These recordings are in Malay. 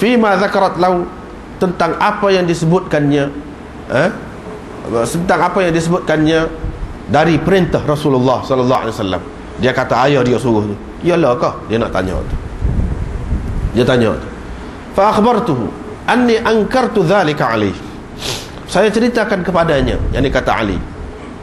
fima zakarat lahu, tentang apa yang disebutkannya, tentang apa yang disebutkannya dari perintah Rasulullah sallallahu alaihi wasallam. Dia kata ayah dia suruh tu. Iyalah kah? Dia nak tanya tu. Dia tanya tu. Fa akhbartuhu anni ankartu dhalika alaihi. Saya ceritakan kepadanya, yakni kata Ali.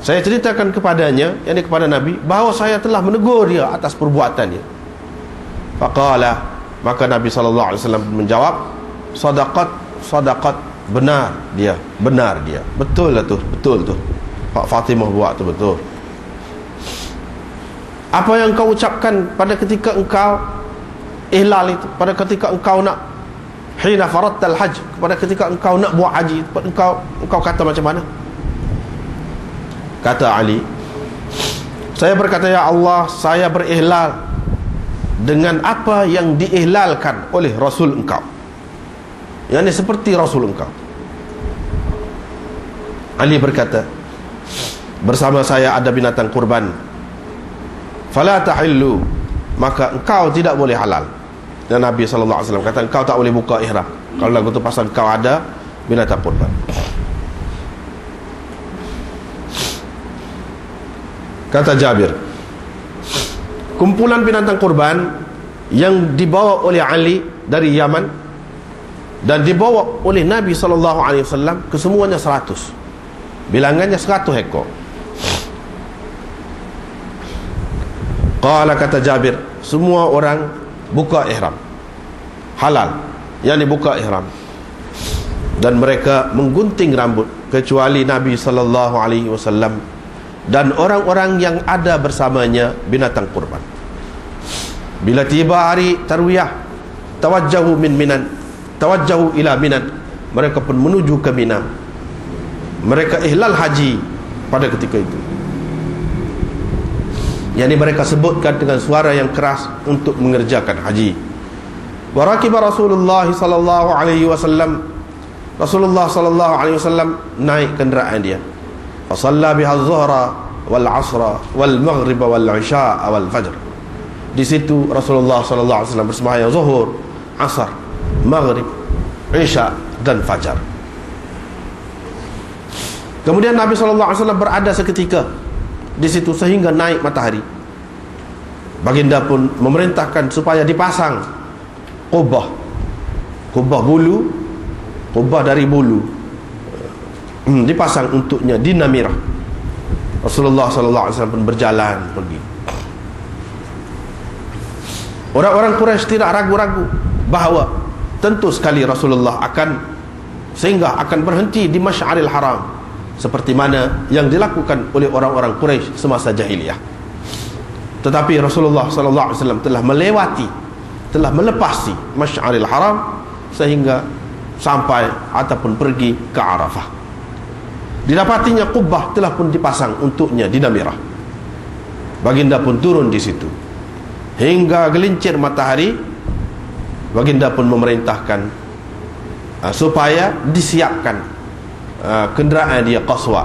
Saya ceritakan kepadanya, yakni kepada Nabi, bahawa saya telah menegur dia atas perbuatannya. Faqala, maka Nabi sallallahu alaihi wasallam menjawab, sadaqat, benar dia, betul lah tu, betul tu, Pak Fatimah buat tu betul. Apa yang kau ucapkan pada ketika engkau ihlal itu, pada ketika engkau nak hina faradtal hajj, pada ketika engkau nak buat haji, engkau kata macam mana? Kata Ali, saya berkata, ya Allah, saya berihlal dengan apa yang diihlalkan oleh Rasul engkau, yakni seperti Rasul engkau. Ali berkata, bersama saya ada binatang kurban, fala tahillu, maka engkau tidak boleh halal. Dan Nabi SAW kata, engkau tak boleh buka ihram kalau lagu tu pasal engkau ada binatang kurban. Kata Jabir, kumpulan binatang kurban yang dibawa oleh Ali dari Yaman dan dibawa oleh Nabi SAW, kesemuanya 100, bilangannya 100 ekor. Qala, kata Jabir, semua orang buka ihram, halal, yakni buka ihram, dan mereka menggunting rambut kecuali Nabi SAW dan orang-orang yang ada bersamanya binatang kurban. Bila tiba hari tarwiyah, tawajjahu ila Minan, mereka pun menuju ke Mina. Mereka ihlal haji pada ketika itu, yakni mereka sebutkan dengan suara yang keras untuk mengerjakan haji. Wa rakiba Rasulullah sallallahu alaihi wasallam, Rasulullah sallallahu alaihi wasallam naik kenderaan dia. Fa shalla biha az-zuhra wal 'asra wal maghrib wal 'isha wal fajr. Di situ Rasulullah sallallahu alaihi wasallam bersembahyang zuhur, asar, maghrib, isya dan fajar. Kemudian Nabi sallallahu alaihi wasallam berada seketika di situ sehingga naik matahari. Baginda pun memerintahkan supaya dipasang qubah bulu, qubah dari bulu, dipasang untuknya di Namirah. Rasulullah sallallahu alaihi wasallam pun berjalan pergi. Orang-orang Quraisy tidak ragu-ragu bahawa tentu sekali Rasulullah akan berhenti di Masy'aril Haram, seperti mana yang dilakukan oleh orang-orang Quraisy semasa jahiliyah. Tetapi Rasulullah sallallahu alaihi wasallam telah melepasi Masy'aril Haram sehingga sampai ataupun pergi ke Arafah. Didapatinya qubah telah pun dipasang untuknya di Namirah. Baginda pun turun di situ hingga gelincir matahari. Baginda pun memerintahkan supaya disiapkan kenderaan dia qaswa.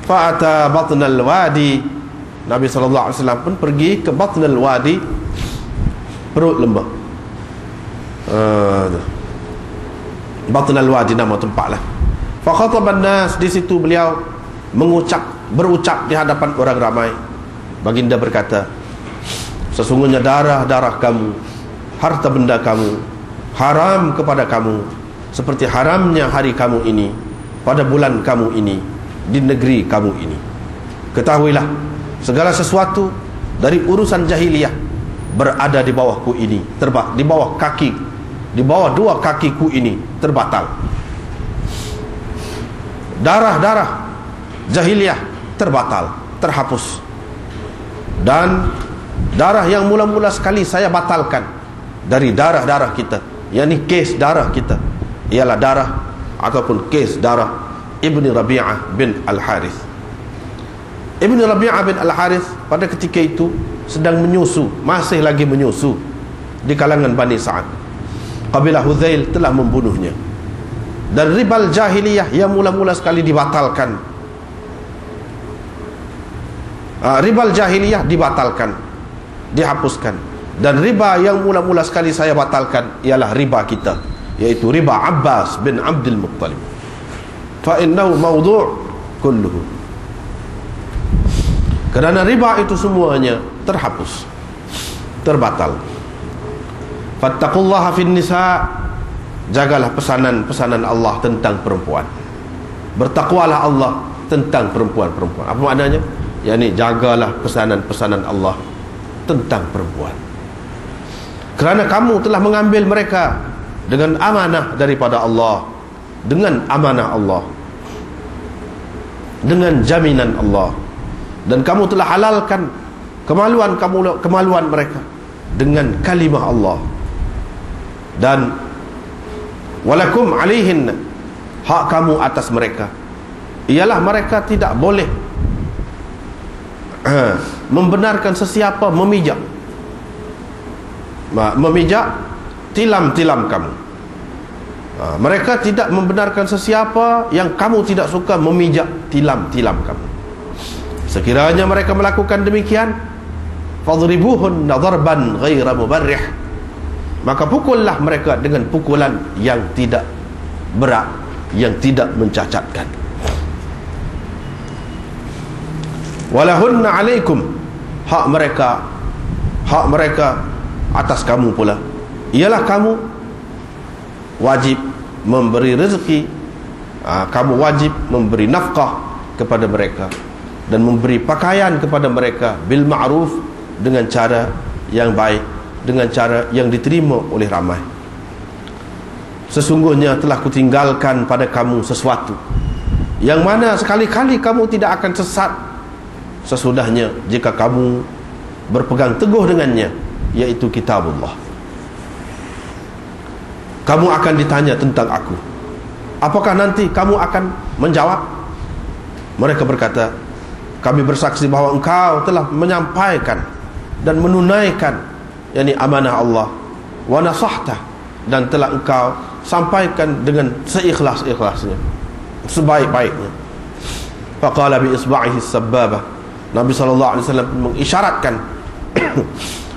Fa'ata batnal wadi, Nabi sallallahu alaihi wasallam pun pergi ke batnal wadi, perut lembah. Batnal wadi nama tempatlah. Fa khataban nas, di situ beliau berucap di hadapan orang ramai. Baginda berkata, sesungguhnya darah kamu, harta benda kamu haram kepada kamu seperti haramnya hari kamu ini, pada bulan kamu ini, di negeri kamu ini. Ketahuilah, segala sesuatu dari urusan jahiliyah berada di bawahku ini, di bawah dua kakiku ini terbatal. Darah jahiliyah terbatal, terhapus. Dan darah yang mula-mula sekali saya batalkan dari darah kita, yakni kes darah kita, ialah darah ataupun kes darah Ibni Rabi'ah bin Al-Harith. Ibni Rabi'ah bin Al-Harith pada ketika itu sedang masih lagi menyusu di kalangan Bani Sa'ad. Kabilah Hudzail telah membunuhnya, dan ribal jahiliyah yang mula-mula sekali dibatalkan, ribal jahiliyah dibatalkan, dihapuskan, Dan riba yang mula-mula sekali saya batalkan ialah riba kita, yaitu riba Abbas bin Abdul Muttalib. Fa innahu mawdu' kulluhu. Kerana riba itu semuanya terhapus, terbatal. Fattaqullaha fin nisa, jagalah pesanan-pesanan Allah tentang perempuan. Bertakwalah Allah tentang perempuan-perempuan. Apa maknanya? Yani jagalah pesanan-pesanan Allah tentang perempuan. Kerana kamu telah mengambil mereka dengan amanah daripada Allah, dengan amanah Allah, dengan jaminan Allah, dan kamu telah halalkan kemaluan mereka dengan kalimah Allah. Dan walakum alaihin, hak kamu atas mereka ialah mereka tidak boleh membenarkan sesiapa memijak tilam-tilam kamu. Mereka tidak membenarkan sesiapa yang kamu tidak suka memijak tilam-tilam kamu. Sekiranya mereka melakukan demikian, fadribuhun darban ghaira mubarrih, maka pukullah mereka dengan pukulan yang tidak berat, yang tidak mencacatkan. Walahunna alaikum, hak mereka atas kamu pula ialah kamu wajib memberi rezeki, kamu wajib memberi nafkah kepada mereka dan memberi pakaian kepada mereka bil ma'ruf, dengan cara yang baik, dengan cara yang diterima oleh ramai. Sesungguhnya telah kutinggalkan pada kamu sesuatu yang mana sekali-kali kamu tidak akan sesat sesudahnya jika kamu berpegang teguh dengannya, yaitu kitabullah. Kamu akan ditanya tentang aku, apakah nanti kamu akan menjawab? Mereka berkata, kami bersaksi bahawa engkau telah menyampaikan dan menunaikan yakni amanah Allah, wa nasahta, dan telah engkau sampaikan dengan seikhlas-ikhlasnya, sebaik-baiknya. Faqala bi isba'ihi sababah, Nabi SAW mengisyaratkan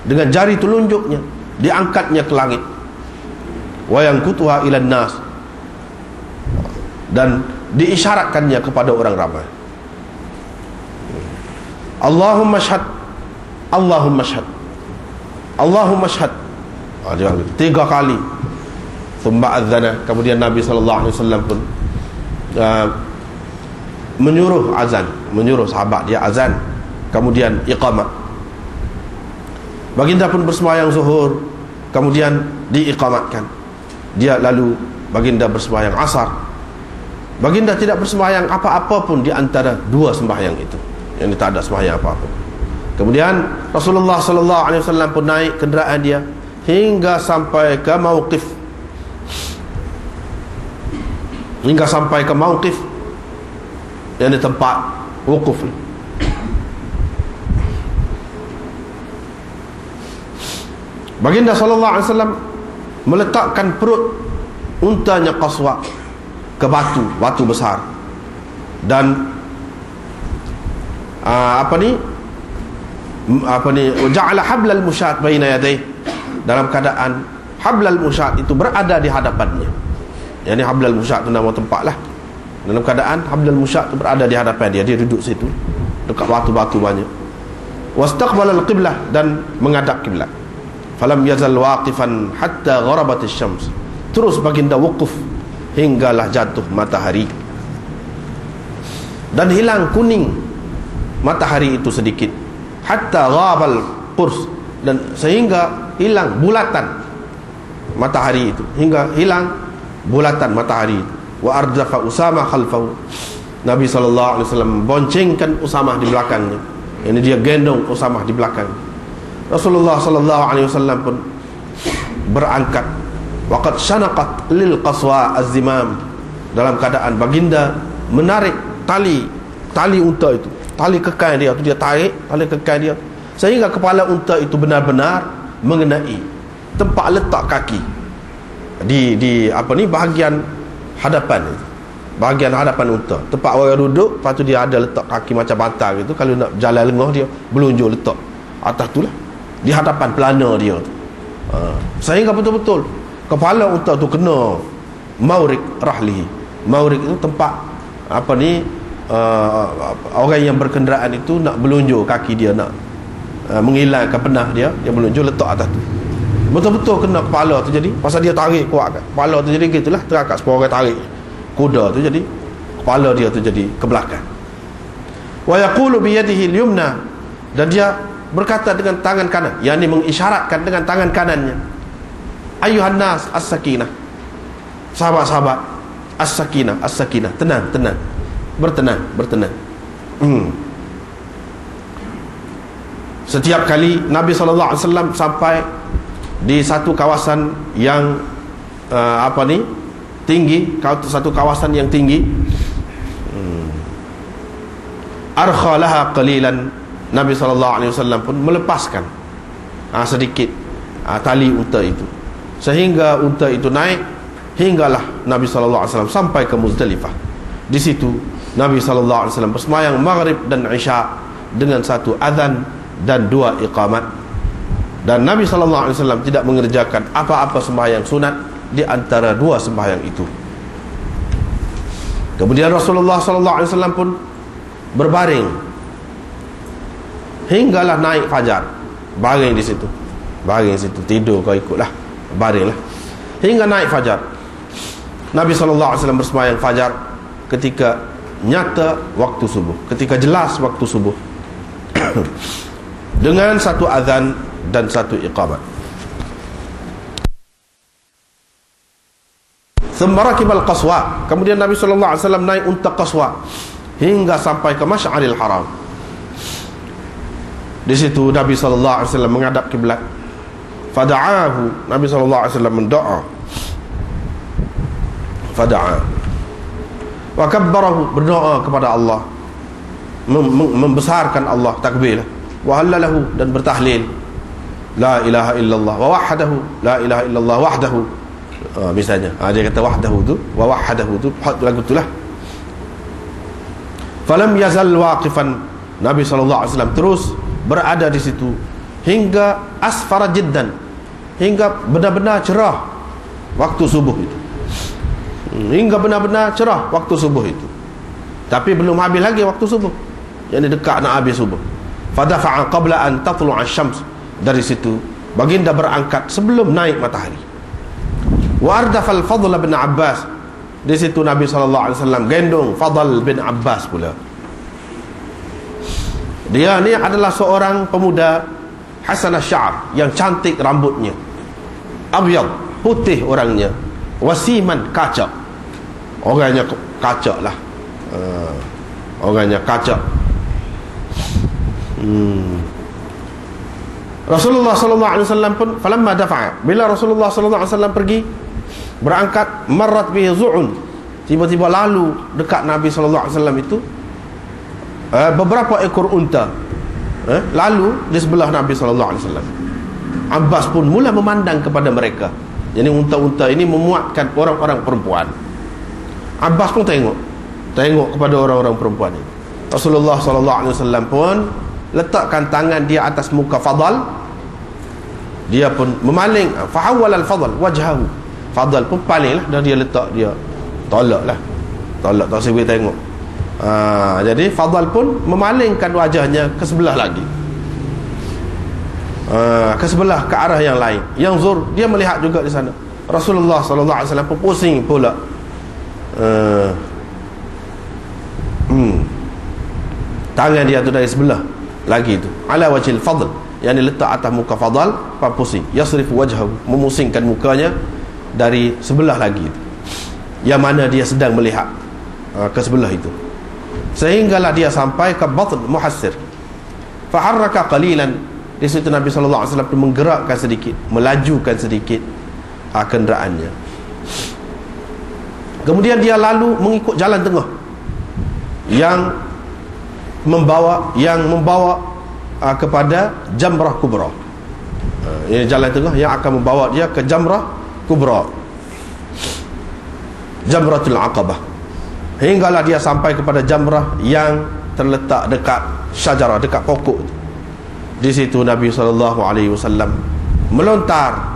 dengan jari telunjuknya, diangkatnya ke langit, wa yankutuha ilan nas, dan diisyaratkannya kepada orang ramai. Allahumma syhad, Allahumma syhad, Allahumma syhad, 3 kali. Thumma adzana, kemudian Nabi SAW pun menyuruh azan, menyuruh sahabat dia azan, kemudian iqamah. Baginda pun bersembahyang zuhur, kemudian diiqamatkan. Dia lalu baginda bersembahyang asar. Baginda tidak bersembahyang apa-apa pun di antara 2 sembahyang itu, yang tak ada sembahyang apa-apa. Kemudian Rasulullah SAW pun naik kenderaan dia hingga sampai ke mauqif, yang di tempat wukuf. Baginda SAW meletakkan perut untanya Qaswa ke batu besar, dan ja'ala hablal musyad baina yadayhi, dalam keadaan hablal musyad itu berada di hadapannya. Yani hablal musyad itu nama tempat lah. Dalam keadaan hablal musyad itu berada di hadapan dia, dia duduk situ dekat batu-batu banyak. Wastaqbala al-qiblah, dan menghadap kiblat. Falam yazal waqifan hatta gharabatis syams, terus baginda wukuf hinggalah jatuh matahari, dan hilang kuning matahari itu sedikit, hatta ghabal qurs, dan sehingga hilang bulatan matahari itu, hingga hilang bulatan matahari itu. Wa ardafa Usamah khalfahu, Nabi SAW boncengkan Usamah di belakangnya, ini dia gendong Usamah di belakang. Rasulullah SAW pun berangkat, waqad syanaqat lil Qaswa az-zimam, dalam keadaan baginda menarik tali unta itu, tali kekang dia tu, dia tarik tali kekang dia sehingga kepala unta itu benar-benar mengenai tempat letak kaki di bahagian hadapan, bahagian hadapan unta, tempat orang duduk. Lepas tu dia ada letak kaki macam bantal gitu, kalau nak jalan lengah dia belunjuk letak atas tu lah. di hadapan pelana dia tu. Sehingga betul-betul kepala unta tu kena maurik rahlihi. Maurik itu tempat orang yang berkenderaan itu nak belunjuk kaki dia, nak menghilangkan penah dia belunjuk letak atas tu. Betul-betul kena kepala tu, jadi pasal dia tarik kuat kan, kepala tu jadi gitulah, terakat sepuluh orang tarik kuda tu, jadi kepala dia tu jadi ke belakang. Wa yaqulu bi yadihi al-yumna, dan dia berkata dengan tangan kanan, yakni mengisyaratkan dengan tangan kanannya, ayuhan nas as-sakinah, sahabat-sahabat, as-sakinah, as-sakinah, tenang, tenang, bertenang, bertenang. Setiap kali Nabi SAW sampai di satu kawasan yang tinggi, satu kawasan yang tinggi, arkhalaha qalilan, Nabi SAW pun melepaskan sedikit tali unta itu, sehingga unta itu naik, hinggalah Nabi SAW sampai ke Muzdalifah. Di situ Nabi SAW bersemayang maghrib dan isya dengan satu azan dan dua iqamat. Dan Nabi SAW tidak mengerjakan apa-apa sembahyang sunat di antara dua sembahyang itu. Kemudian Rasulullah SAW pun berbaring hinggalah naik fajar. Baring di situ, baring di situ, tidur kau ikutlah, baringlah hingga naik fajar. Nabi SAW bersembahyang fajar ketika nyata waktu subuh, ketika jelas waktu subuh dengan satu azan dan satu iqamat. Semarakibal qaswa, kemudian Nabi SAW naik unta qaswa hingga sampai ke Masy'aril Haram. Di situ Nabi SAW menghadap kiblat. Fada'ahu, Nabi SAW mendoa. Fada'a wa kabbarahu, berdoa kepada Allah, membesarkan Allah, takbir, wa halalahu, dan bertahlil, la ilaha illallah, wa wahdahu, la ilaha illallah wahdahu. Misalnya dia kata wahdahu tu, wa wahdahu tu, lagu itulah. Falam yazal waqifan, Nabi SAW terus berada di situ hingga asfara jiddan, hingga benar-benar cerah waktu subuh itu, hingga benar-benar cerah waktu subuh itu. Tapi belum habis lagi waktu subuh, yakni dekat nak habis subuh. Fadafa'a qabla an tatlu'a asy-syams, dari situ baginda berangkat sebelum naik matahari. Wa ardafal Fadl bin Abbas, di situ Nabi SAW gendong Fadl bin Abbas pula. Dia ni adalah seorang pemuda hasan asy-sya'ar, yang cantik rambutnya, abyad, putih orangnya, wasiman, kacak, orangnya kacak lah, orangnya kacak. Rasulullah SAW pun falamma dafa'a, bila Rasulullah SAW pergi berangkat, marrat bihi zu'un, tiba-tiba lalu dekat Nabi SAW itu beberapa ekor unta, lalu di sebelah Nabi SAW. Abbas pun mula memandang kepada mereka. Jadi unta-unta ini memuatkan orang-orang perempuan. Abbas pun tengok kepada orang-orang perempuan ini. Rasulullah SAW pun letakkan tangan dia atas muka Fadl. Dia pun memaling, fahawwal al-Fadl wajhahu, Fadl pun palinglah, dan dia letak, dia tolak tak sebut tengok. Jadi Fadl pun memalingkan wajahnya ke sebelah lagi, ke sebelah, ke arah yang lain. Yang zur, dia melihat juga di sana. Rasulullah SAW pun pusing pula, tangan dia tu dari sebelah lagi tu, ala wajhil Fadl, yang letak atas muka Fadl, apa pusing, yasrifu wajhahu, memusingkan mukanya dari sebelah lagi tu, yang mana dia sedang melihat ke sebelah itu, sehinggalah dia sampai ke batn Muhassir. Faharraka qalilan, di situ Nabi SAW pun menggerakkan sedikit, melajukan sedikit kenderaannya. Kemudian dia lalu mengikut jalan tengah yang membawa kepada Jamrah Kubra. Ini jalan tengah yang akan membawa dia ke Jamrah Kubra, Jamratul Aqabah, hinggalah dia sampai kepada jamrah yang terletak dekat syajarah, dekat pokok. Di situ Nabi SAW melontar